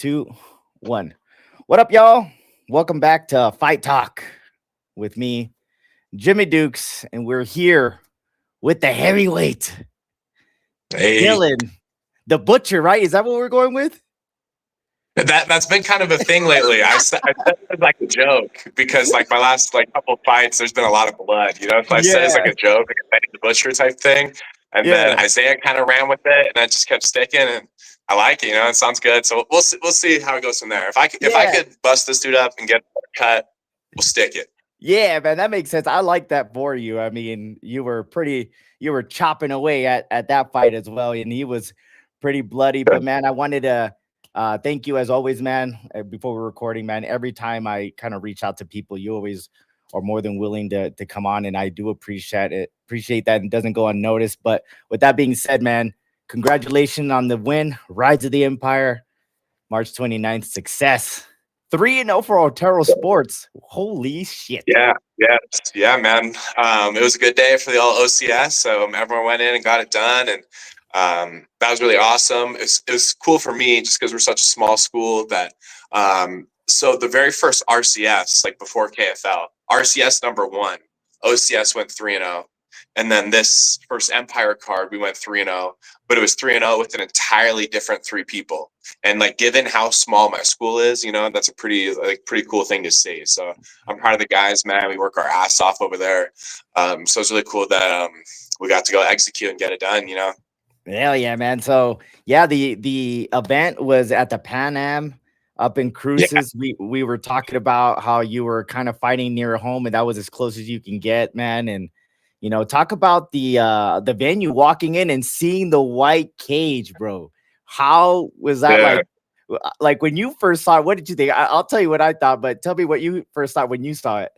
two, one. What up, y'all? Welcome back to Fight Talk with me, Jimmy Dukes, and we're here with the heavyweight, Hey, Dylan, the butcher, right? Is that what we're going with? that's been kind of a thing lately. I said it as like a joke because like my last like couple of fights, there's been a lot of blood, So I said it's like Yeah, a joke, like a Benny the Butcher type thing. And then yeah, Isaiah kind of ran with it, and I just kept sticking. And I like it, it sounds good. So we'll see how it goes from there. If I yeah, could bust this dude up and get a cut, we'll stick it. yeah, man. That makes sense. I like that for you. I mean, you were chopping away at that fight as well, and he was pretty bloody. But man, I wanted to thank you as always, man. Before we're recording, man, every time I kind of reach out to people, you always are more than willing to come on, and I do appreciate it. Appreciate that, and doesn't go unnoticed. But with that being said, man, congratulations on the win, Rise of the Empire, March 29th, success. 3-0 for Otero Sports. Holy shit. Yeah, man. It was a good day for the all OCS. So everyone went in and got it done, and that was really awesome. It was cool for me just because we're such a small school that. So the very first RCS, like before KFL, RCS number one, OCS went 3-0, and then this first Empire card we went 3-0, but it was 3-0 with an entirely different three people. And like given how small my school is, that's a pretty cool thing to see. So I'm proud of the guys, man. We work our ass off over there. So it's really cool that we got to go execute and get it done. Hell yeah, man. So yeah, the event was at the Pan Am up in Yeah. Cruces. We were talking about how you were kind of fighting near home, and that was as close as you can get, man. And talk about the venue, walking in and seeing the white cage, bro. How was that Yeah. like? Like when you first saw it, what did you think? I'll tell you what I thought, but tell me what you first thought when you saw it.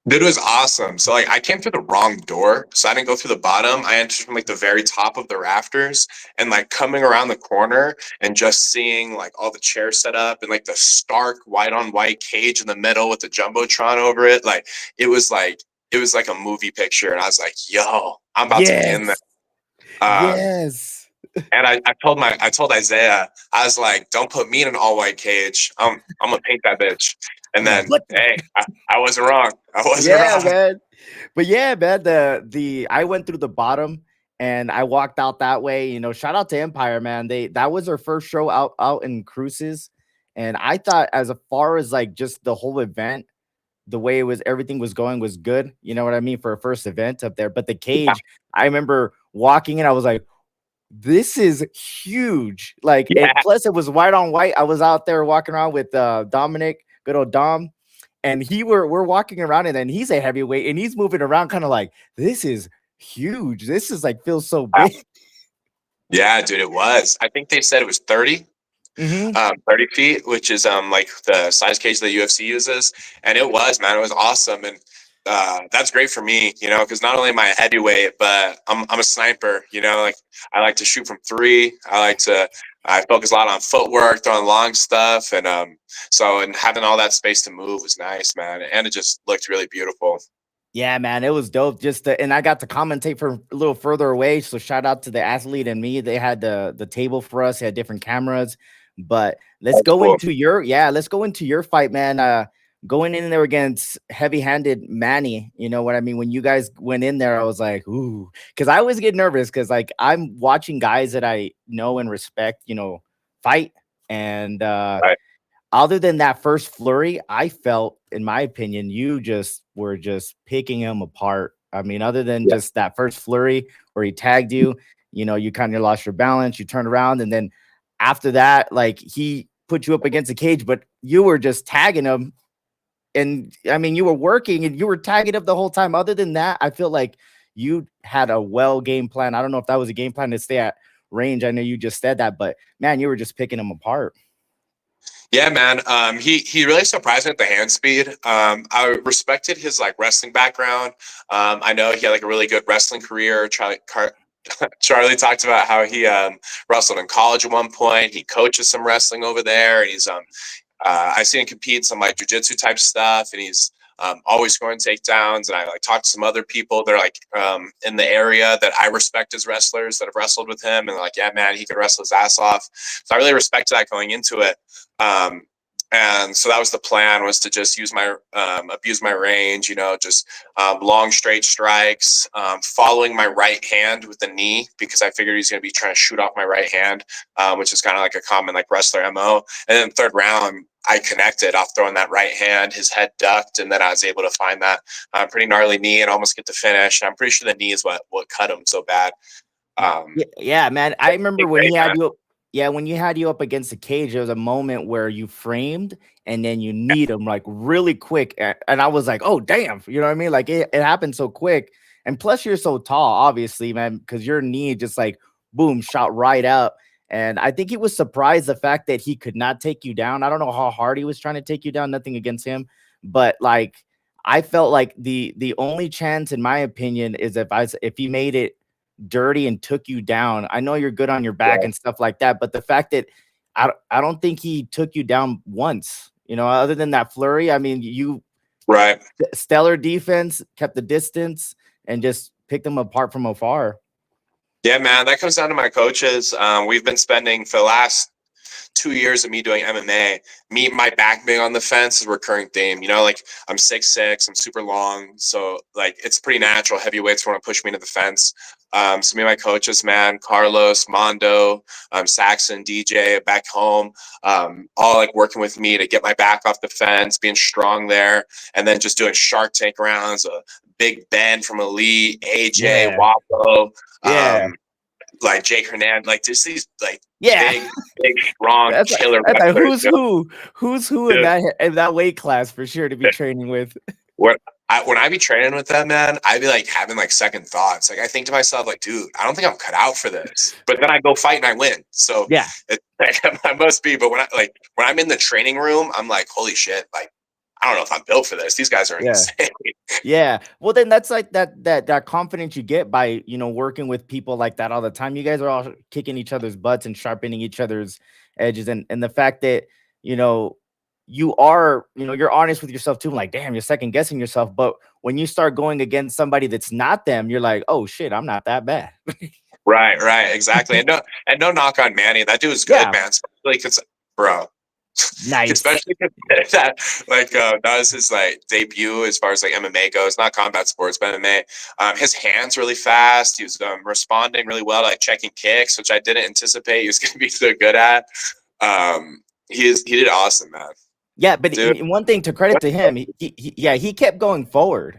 Dude, it was awesome. So like I came through the wrong door. So I didn't go through the bottom. I entered from like the very top of the rafters, and like coming around the corner and just seeing like all the chairs set up and like the stark white on white cage in the middle with the Jumbotron over it. Like it was like a movie picture. And I was like, yo, I'm about to be in there. Yes, Um, yes. and I told Isaiah, I was like, don't put me in an all white cage. I'm gonna paint that bitch. And The then butcher. hey, I wasn't wrong. I wasn't Yeah, wrong. man. But yeah, man, the I went through the bottom and I walked out that way. Shout out to Empire, man. That was their first show out in Cruces. And I thought as far as like just the whole event, the way it was everything was going was good. You know what I mean? For a first event up there. But the cage, I remember walking in, I was like, this is huge. Like Yeah. it plus it was white on white. I was out there walking around with Dominic, good old Dom, and we're walking around and then he's a heavyweight and he's moving around kind of like this is huge. This is like feels so big. Yeah, dude, it was. I think they said it was 30, Hmm. 30 feet, which is like the size cage that UFC uses. And it was, man, it was awesome. And that's great for me, because not only am I a heavyweight, but I'm a sniper, like I like to shoot from three. I focus a lot on footwork, throwing long stuff. And having all that space to move was nice, man. And it just looked really beautiful. Yeah, man, it was dope. And I got to commentate from a little further away. So shout out to the athlete and me. They had the table for us. They had different cameras. But let's That's go cool. into let's go into your fight, man. Going in there against heavy-handed Manny. You know what I mean? When you guys went in there, I was like, ooh, because I always get nervous because like I'm watching guys that I know and respect, fight. And Right. other than that first flurry, I felt, in my opinion, you just were just picking him apart. I mean, other than Yeah. just that first flurry where he tagged you, you kind of lost your balance, you turned around, and then after that, like he put you up against the cage, but you were just tagging him. And I mean, you were working and you were tagging him the whole time. Other than that, I feel like you had a well game plan. I don't know if that was a game plan to stay at range. I know you just said that, but man, you were just picking him apart. Yeah, man. He really surprised me with the hand speed. I respected his like wrestling background. I know he had like a really good wrestling career. Charlie talked about how he wrestled in college at one point. He coaches some wrestling over there, and he's I seen him compete in some like jujitsu type stuff, and he's always scoring takedowns. And I like talked to some other people. They're like in the area that I respect as wrestlers that have wrestled with him, and they're like, yeah, man, he could wrestle his ass off. So I really respected that going into it. And so that was the plan, was to just use my abuse my range, just long straight strikes, following my right hand with the knee, because I figured he's going to be trying to shoot off my right hand, which is kind of like a common like wrestler MO. And then third round, I connected off throwing that right hand. His head ducked, and then I was able to find that pretty gnarly knee and almost get the finish. And I'm pretty sure the knee is what cut him so bad. Yeah, man. I remember when he had you. Yeah, when you had you up against the cage, there was a moment where you framed and then you kneed him like really quick. And I was like, oh, damn. You know what I mean? Like it happened so quick. And plus, you're so tall, obviously, man, because your knee just like boom, shot right out. And I think he was surprised the fact that he could not take you down. I don't know how hard he was trying to take you down, nothing against him. But like, I felt like the only chance, in my opinion, is if he made it dirty and took you down. I know you're good on your back and stuff like that, but the fact that I don't think he took you down once, other than that flurry. I mean, you stellar defense, kept the distance, and just picked them apart from afar. Yeah, man, that comes down to my coaches. We've been spending for the last 2 years of me doing MMA, my back being on the fence is a recurring theme. Like I'm 6'6", I'm super long, so like it's pretty natural. Heavyweights want to push me to the fence. So me and my coaches, man, Carlos, Mondo, Saxon, DJ, back home, all like working with me to get my back off the fence, being strong there, and then just doing Shark Tank rounds. Big Ben from Elite, AJ, Wapo, like Jake Hernandez, like just these like big, strong killer. That's who's who in that weight class for sure to be training with. When I be training with them, man, I be like having like second thoughts. Like I think to myself, like, dude, I don't think I'm cut out for this. But then I go fight and I win. So yeah, I must be. But when I'm in the training room, I'm like, holy shit, like I don't know if I'm built for this. These guys are insane. Yeah. Well, then that's like that confidence you get by, working with people like that all the time. You guys are all kicking each other's butts and sharpening each other's edges. And the fact that, you are, you're honest with yourself too. Like, damn, you're second guessing yourself. But when you start going against somebody that's not them, you're like, oh shit, I'm not that bad. Right. Exactly. And no knock on Manny. That dude is good, man. Especially because, bro. Nice. Especially that was his like debut as far as like MMA goes, not combat sports, but MMA. His hands really fast. He was responding really well, like checking kicks, which I didn't anticipate he was going to be so good at. He did awesome, man. Yeah, but one thing to credit to him, he kept going forward.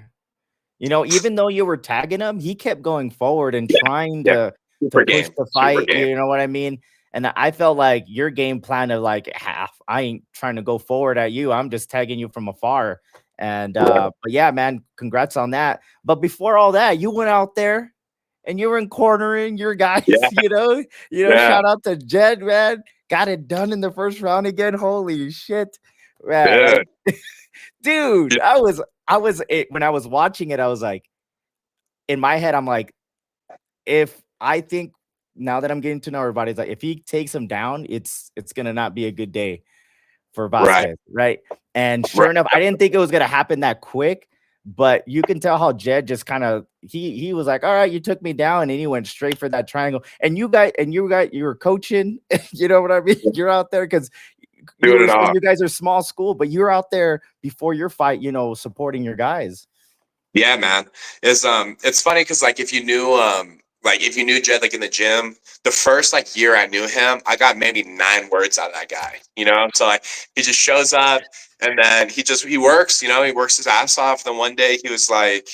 Even though you were tagging him, he kept going forward and trying to push the fight. You know what I mean? And I felt like your game plan of like half, I ain't trying to go forward at you. I'm just tagging you from afar. And but yeah, man, congrats on that. But before all that, you went out there and you were in cornering your guys, shout out to Jed, man. Got it done in the first round again. Holy shit. Man. Dude, I was when I was watching it, I was like, in my head, I'm like, now that I'm getting to know everybody, it's like if he takes him down, it's gonna not be a good day for Vasquez, right? And sure enough, I didn't think it was gonna happen that quick, but you can tell how Jed just kind of he was like, all right, you took me down, and he went straight for that triangle. And you were coaching, you know what I mean? You're out there because you guys are small school, but you're out there before your fight, supporting your guys. Yeah, man. It's funny because like if you knew Jed like in the gym, the first like year I knew him, I got maybe 9 words out of that guy, So like he just shows up and then he works, he works his ass off. Then one day he was like,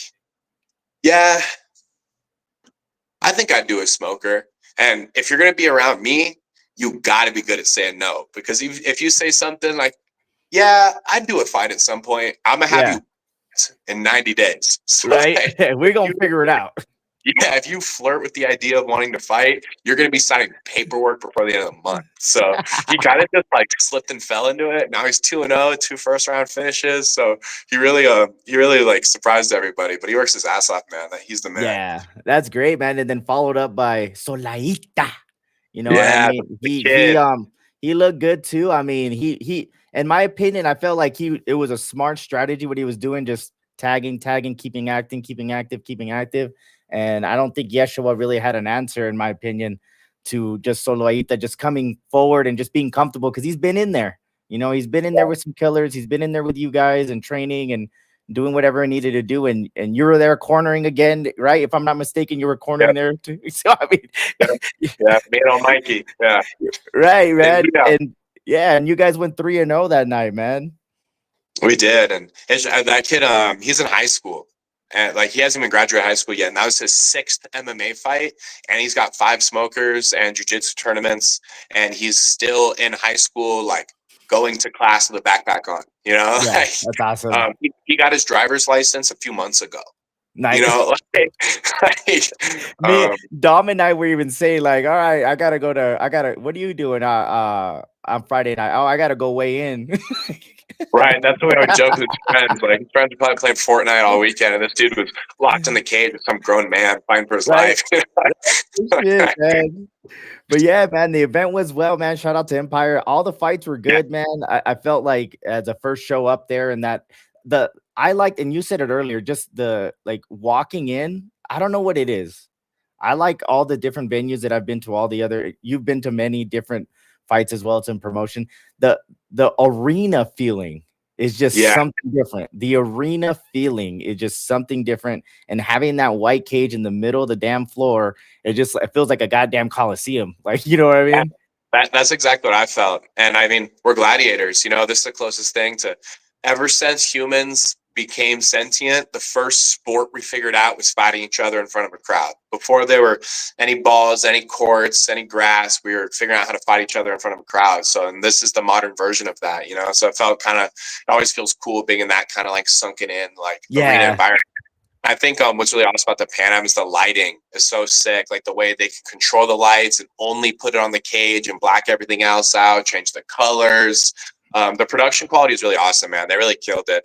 yeah, I think I'd do a smoker. And if you're gonna be around me, you gotta be good at saying no. Because if you say something like, yeah, I'd do a fight at some point, I'm gonna have you in 90 days. So right? Like, we're gonna figure it out. Yeah, if you flirt with the idea of wanting to fight, you're going to be signing paperwork before the end of the month. So he kind of just like slipped and fell into it. Now he's 2-0, 2 first-round finishes. So he really like surprised everybody. But he works his ass off, man. He's the man. Yeah, that's great, man. And then followed up by Solaita. What I mean? he looked good too. I mean, in my opinion, I felt like it was a smart strategy what he was doing, just tagging, keeping acting, keeping active. And I don't think Yeshua really had an answer, in my opinion, to just Solo Aita just coming forward and just being comfortable because he's been in there. You know, he's been in there with some killers. He's been in there with you guys and training and doing whatever he needed to do. And you were there cornering again, right? If I'm not mistaken, you were Yeah, cornering there too. So I yeah, mean, yeah. Me and Mikey. Yeah, right, and man. yeah, And yeah, and you guys went 3-0 that night, man. we did. And that kid, he's in high school. And like he hasn't even graduated high school yet, and that was his sixth MMA fight. And he's got 5 smokers and jujitsu tournaments, and he's still in high school, like going to class with a backpack on. You know, Yeah, that's awesome. he got his driver's license a few months ago. You Nice. know, like, Me, Dom and I were even saying, like, all right, what are you doing on Friday night? Oh, I gotta go weigh in. right. That's the way I would joke with his friends. Like his friends were probably playing Fortnite all weekend, and this dude was locked in the cage with some grown man fighting for his Right? life. Shit, man. But yeah, man, the event was well, man. Shout out to Empire. All the fights were Yeah, good, man. I felt like as a first show up there, and that the I liked, and you said it earlier, just the like walking in. I don't know what it is. I like all the different venues that I've been to. All the other, you've been to many different fights as well. It's in promotion. The arena feeling is just yeah, something different. The arena feeling is just something different, and having that white cage in the middle of the damn floor, it feels like a goddamn coliseum. Like, you know what I yeah. mean? That's exactly what I felt. And I mean, we're gladiators. You know, this is the closest thing to ever since humans became sentient. The first sport we figured out was fighting each other in front of a crowd. Before there were any balls, any courts, any grass, we were figuring out how to fight each other in front of a crowd. So, and this is the modern version of that. You know, so it felt kind of, it always feels cool being in that kind of like sunken in like arena Yeah, environment. I think what's really awesome about the Pan Am is the lighting is so sick. Like the way they can control the lights and only put it on the cage and black everything else out, change the colors. The production quality is really awesome, man. They really killed it.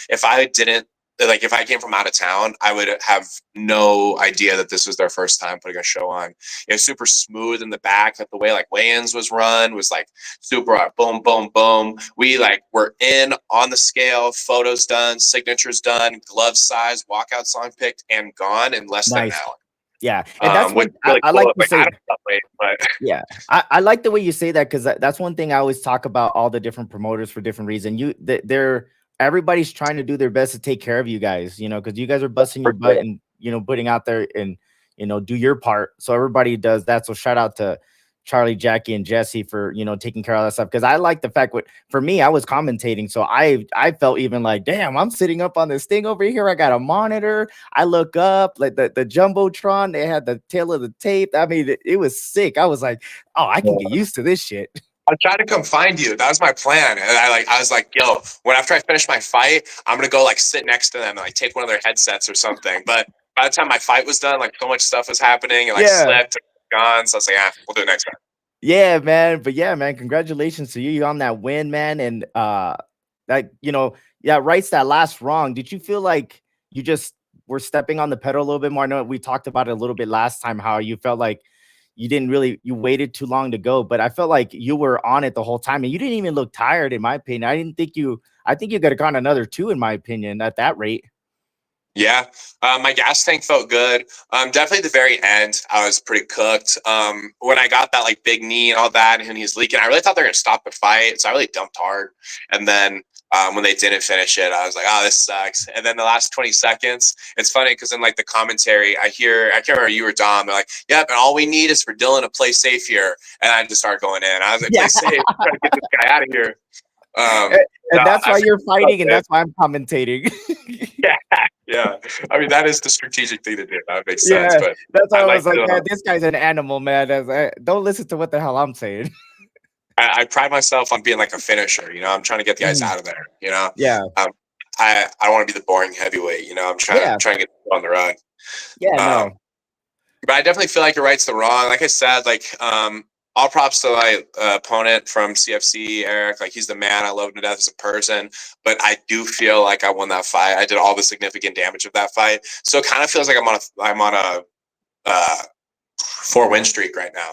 If I didn't like, if I came from out of town, I would have no idea that this was their first time putting a show on. It was super smooth in the back. Like the way like weigh-ins was run was like super boom, boom, boom. We like were in on the scale, photos done, signatures done, glove size, walkout song picked, and gone in less than an nice. hour. Yeah, and that's Which one is really I cool. like to Like I say. don't know, but Yeah, I like the way you say that because that's one thing I always talk about all the different promoters for different reasons. They're everybody's trying to do their best to take care of you guys, you know, because you guys are busting your for butt sure. and putting out there and do your part. So everybody does that. So shout out to Charlie, Jackie, and Jesse for taking care of that stuff. Because I like the fact what for me, I was commentating, so I felt even like, damn, I'm sitting up on this thing over here. I got a monitor. I look up like the jumbotron. They had the tail of the tape. I mean, it was sick. I was like, oh, I can get used to this shit. I'm trying to come find you. That was my plan. And I was like, yo, when after I finish my fight, I'm gonna go like sit next to them and like take one of their headsets or something. But by the time my fight was done, like so much stuff was happening and like Yeah. slipped and gone. So I was like, we'll do it next time. Yeah, man. But yeah, man, congratulations to you on that win, man. And like, yeah, rights that last wrong. Did you feel like you just were stepping on the pedal a little bit more? I know we talked about it a little bit last time, how you felt like you waited too long to go, but I felt like you were on it the whole time and you didn't even look tired, in my opinion. I think you could have gone another 2, in my opinion, at that rate. Yeah, my gas tank felt good. Definitely the very end, I was pretty cooked. When I got that like big knee and all that, and he was leaking, I really thought they were gonna stop the fight, so I really dumped hard. And then when they didn't finish it, I was like, "Oh, this sucks." And then the last 20 seconds, it's funny because in like the commentary, I can't remember you or Dom. They're like, "Yep, and all we need is for Dylan to play safe here." And I just started going in. I was like, Yeah. "Play safe, try to get this guy out of here." And No, that's I why you're fighting and figured that's why I'm commentating. yeah, yeah. I mean, that is the strategic thing to do. That makes sense. Yeah, But that's why I I like was like, to. man, this guy's an animal, man. Don't listen to what the hell I'm saying. I pride myself on being like a finisher. You know, I'm trying to get the guys Mhm. out of there. You know, Yeah, um, I don't want to be the boring heavyweight. You know, I'm yeah, trying to get on the run. yeah. Um, No, but I definitely feel like it right's the wrong. Like I said, like all props to my opponent from CFC, Eric. Like he's the man. I love him to death as a person. But I do feel like I won that fight. I did all the significant damage of that fight. So it kind of feels like I'm on a 4-win streak right now.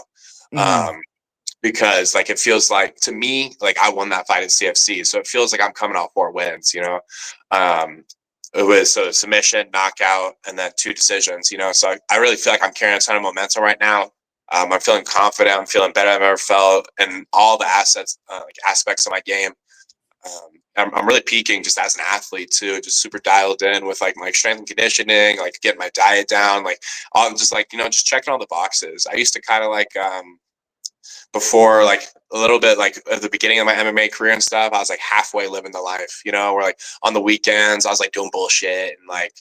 hmm Um, because like it feels like to me like I won that fight at CFC, so it feels like I'm coming off 4 wins. It was so submission, knockout, and then 2 decisions. So I really feel like I'm carrying a ton of momentum right now. I'm feeling confident. I'm feeling better than I've ever felt, and all the aspects of my game. I'm really peaking just as an athlete too, just super dialed in with like my strength and conditioning, like getting my diet down, like I'm just like just checking all the boxes. I used to kind of like before, like a little bit like at the beginning of my MMA career and stuff, I was like halfway living the life, where like on the weekends I was like doing bullshit and like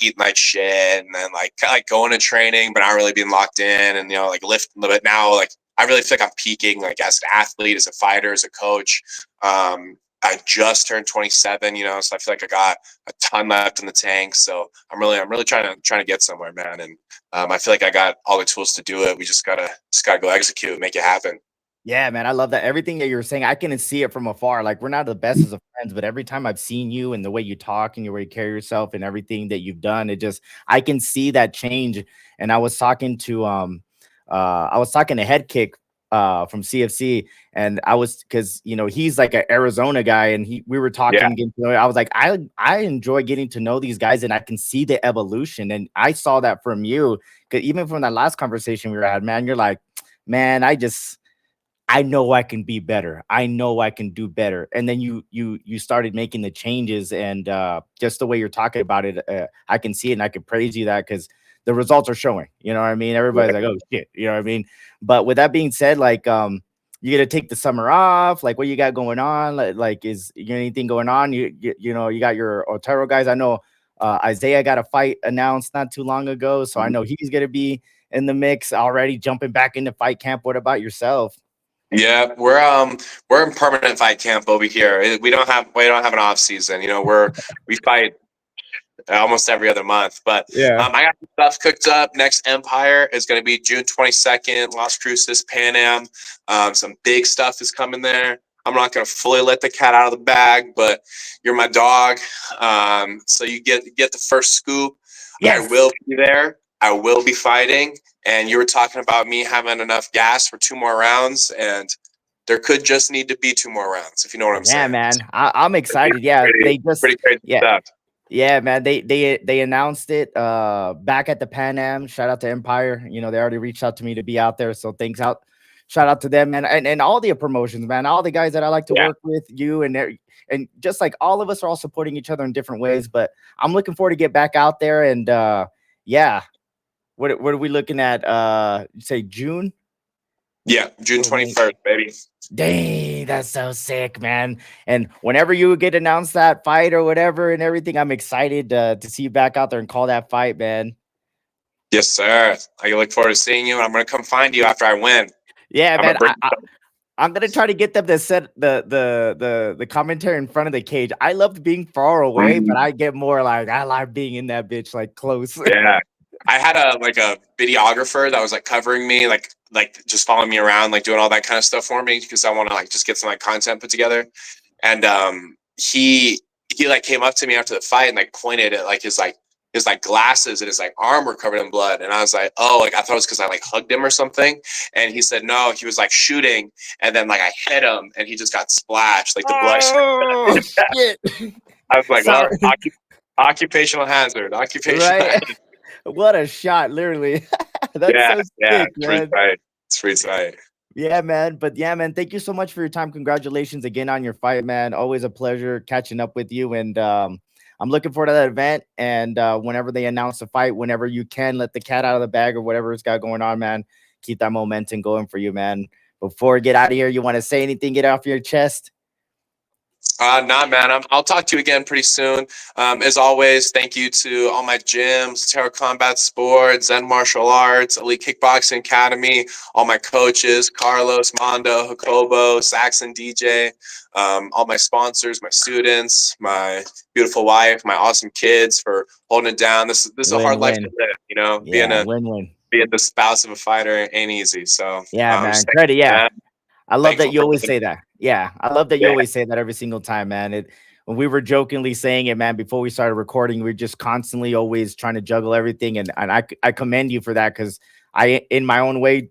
eating like shit, and then like kind of like going to training but not really being locked in, and like lifting. But now like I really feel like I'm peaking, like as an athlete, as a fighter, as a coach. I just turned 27, so I feel like I got a ton left in the tank. So I'm really trying to get somewhere, man. And I feel like I got all the tools to do it. We just gotta go execute, make it happen. Yeah, man, I love that. Everything that you're saying, I can see it from afar. Like, we're not the best as of friends, but every time I've seen you and the way you talk and the way you carry yourself and everything that you've done, I can see that change. And I was talking to Head Kick from CFC, and because he's like an Arizona guy, and we were talking. Yeah. I was like, I enjoy getting to know these guys, and I can see the evolution, and I saw that from you. Because even from that last conversation we had, man, you're like, man, I know I can be better. I know I can do better. And then you started making the changes, and just the way you're talking about it, I can see it, and I can praise you that because the results are showing. You know what I mean? Everybody's like, oh shit, you know what I mean? But with that being said, like you gonna take the summer off? Like, what you got going on? Like is anything going on? You got your Otero guys. I know Isaiah got a fight announced not too long ago, so I know he's gonna be in the mix already, jumping back into fight camp. What about yourself? Yeah, we're in permanent fight camp over here. We don't have an off season. We fight almost every other month. But Yeah. I got some stuff cooked up. Next Empire is going to be June 22nd, Las Cruces, Pan Am. Some big stuff is coming there. I'm not going to fully let the cat out of the bag, but you're my dog, so you get the first scoop. Yes. I will be there. I will be fighting. And you were talking about me having enough gas for 2 more rounds, and there could just need to be 2 more rounds, if you know what I'm saying. Yeah, man. I'm excited. Yeah, pretty crazy stuff. Yeah, man. They announced it back at the Pan Am. Shout out to Empire. They already reached out to me to be out there. So thanks out. Shout out to them, man. And all the promotions, man. All the guys that I like to work with, you and just like all of us are all supporting each other in different ways. But I'm looking forward to get back out there, and yeah. What are we looking at? Say June? Yeah, June 21st, baby. Dang, that's so sick, man. And whenever you get announced that fight or whatever and everything, I'm excited to see you back out there and call that fight, man. Yes, sir. I look forward to seeing you, and I'm gonna come find you after I win. Yeah, man. I'm gonna try to get them to set the commentary in front of the cage. I loved being far away, but I get more like I like being in that bitch like close. Yeah. I had a videographer that was like covering me, like just following me around, like doing all that kind of stuff for me because I want to like just get some like content put together. And he like came up to me after the fight and like pointed at like his glasses and his like arm were covered in blood. And I was like, oh, like I thought it was because I like hugged him or something. And he said no, he was like shooting, and then like I hit him and he just got splashed, like the blood. Oh, shit. I was like, well, occupational hazard. Right? What a shot, literally. That's so sick, man. It's pretty tight. Yeah, man. But yeah, man, thank you so much for your time. Congratulations again on your fight, man. Always a pleasure catching up with you. And I'm looking forward to that event. And whenever they announce the fight, whenever you can let the cat out of the bag or whatever it's got going on, man, keep that momentum going for you, man. Before we get out of here, you want to say anything, get off your chest? Nah, man. I'll talk to you again pretty soon. As always, thank you to all my gyms, Terra Combat Sports, Zen Martial Arts, Elite Kickboxing Academy, all my coaches, Carlos, Mondo, Jacobo, Saxon, DJ, all my sponsors, my students, my beautiful wife, my awesome kids for holding it down. This is a hard life to live, Yeah, win-win. Being the spouse of a fighter ain't easy. So yeah, man. Credit, yeah. I love that you always say that. Yeah, I love that you always say that every single time, man. When we were jokingly saying it, man, before we started recording, we were just constantly always trying to juggle everything. And I commend you for that because in my own way,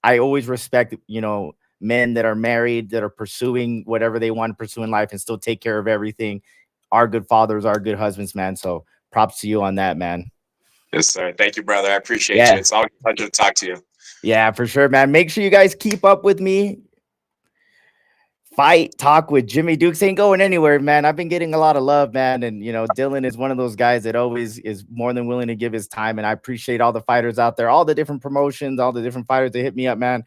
I always respect, you know, men that are married, that are pursuing whatever they want to pursue in life and still take care of everything. Are good fathers, are good husbands, man. So props to you on that, man. Yes, sir. Thank you, brother. I appreciate you. Yeah. It's always a pleasure to talk to you. Yeah, for sure, man. Make sure you guys keep up with me. Fight Talk with Jimmy Dukes ain't going anywhere, man. I've been getting a lot of love, man. And, you know, Dylan is one of those guys that always is more than willing to give his time. And I appreciate all the fighters out there, all the different promotions, all the different fighters that hit me up, man.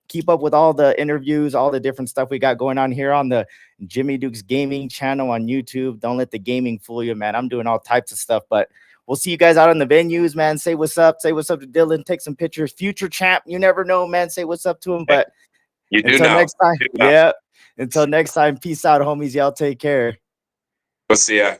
Keep up with all the interviews, all the different stuff we got going on here on the Jimmy Dukes Gaming channel on YouTube. Don't let the gaming fool you, man. I'm doing all types of stuff, but we'll see you guys out on the venues, man. Say what's up. Say what's up to Dylan. Take some pictures. Future champ. You never know, man. Say what's up to him. But You do until know. next time, You do know. yeah. Until next time, peace out, homies. Y'all take care. We'll see ya.